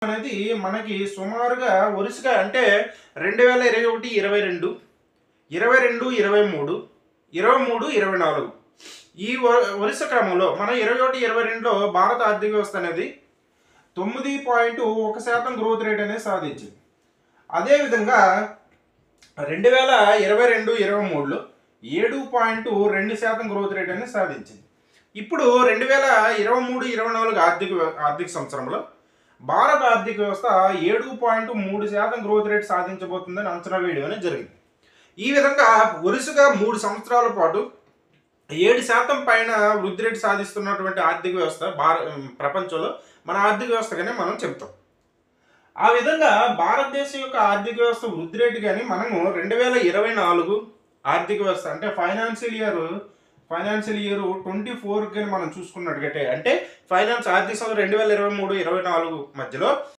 అనేది మనకి సుమారుగా వరుసగా అంటే 2021, 22, 22, 23, 23, 24 ఈ వరుస క్రమంలో మన 21, 22లో భారత ఆర్థిక వ్యవస్థ అనేది 9.1% గ్రోత్ రేట్ అనేది సాధించింది. అదేవిధంగా 2022, 23లో 7.2% గ్రోత్ రేట్ అనేది సాధించింది. ఇప్పుడు 2023, 24 ఆర్థిక సంవత్సరంలో భారత ఆర్థిక వ్యవస్థ 7.3% గ్రోత్ రేట్ సాధించబోతుందని అంచనా వేయడం అనేది జరిగింది. ఈ విధంగా వరుసగా 3 సంవత్సరాల పాటు 7% పైన వృద్ధి రేటు సాధిస్తున్నటువంటి ఆర్థిక వ్యవస్థ ప్రపంచంలో మన ఆర్థిక వ్యవస్థగానే మనం చెప్తాం. ఆ విధంగా భారతదేశం యొక్క ఆర్థిక వ్యవస్థ వృద్ధి రేటు కానీ మనము 2024 ఆర్థిక వ్యవస్థ అంటే ఫైనాన్షియల్ ఇయర్ 24 కానీ మనం చూసుకున్నట్టుగైతే అంటే ఆర్థిక సంవత్సరం 2023, 24 మధ్యలో